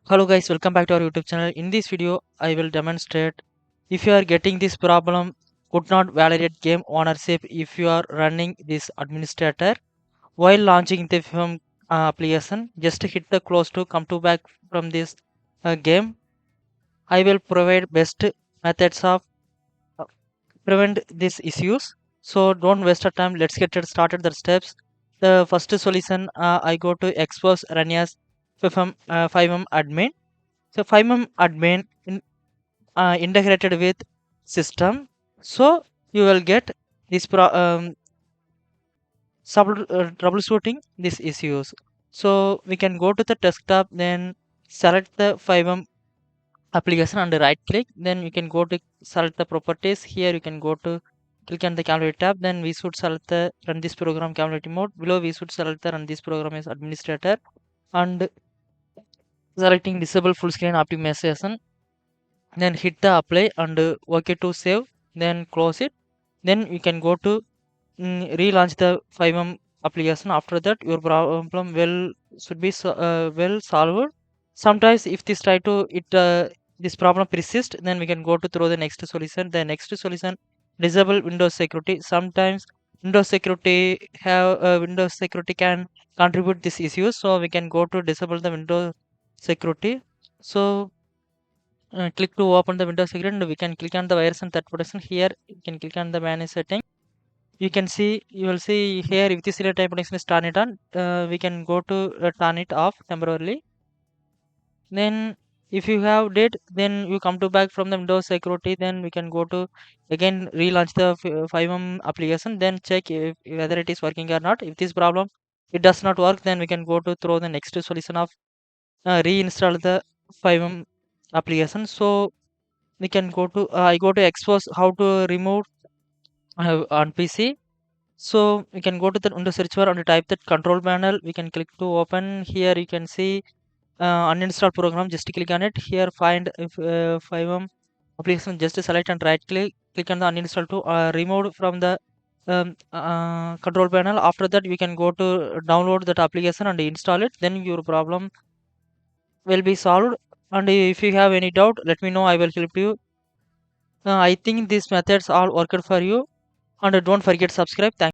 Hello guys, welcome back to our YouTube channel. In this video, I will demonstrate if you are getting this problem could not validate game ownership if you are running this administrator while launching the film application. Just hit the close to come to back from this game. I will provide best methods of uh, prevent these issues. So don't waste our time. Let's get it started. The steps. The first solution, I go to expose run as FiveM admin. So FiveM admin integrated with system, so you will get this troubleshooting these issues. So we can go to the desktop, then select the FiveM application and right click, then you can go to select the properties. Here you can go to click on the calculator tab, then we should select the run this program calculator mode. Below we should select the run this program as administrator and selecting disable full screen optimization, then hit the apply and OK to save, then close it. Then you can go to relaunch the FiveM application. After that your problem should be well solved. Sometimes if this try to it this problem persist, then we can go to through the next solution. The next solution, disable Windows security. Sometimes Windows security can contribute this issue, so we can go to disable the Windows security. So click to open the Windows security, and we can click on the virus and threat protection. Here you can click on the manage setting. You will see here if this serial type protection is turn it on, we can go to turn it off temporarily. Then if you have did, then you come to back from the Windows security, then we can go to again relaunch the FiveM application, then check if, whether it is working or not. If this problem it does not work, then we can go to throw the next solution of reinstall the FiveM application. So we can go to I go to expose how to remove on PC. So we can go to the Windows search bar and type that control panel. We can click to open. Here you can see uninstall program. Just click on it. Here find if FiveM application. Just select and right click. Click on the uninstall to remove from the control panel. After that, we can go to download that application and install it. Then your problem will be solved. And if you have any doubt, let me know. I will help you. I think these methods all worked for you. And don't forget subscribe. Thank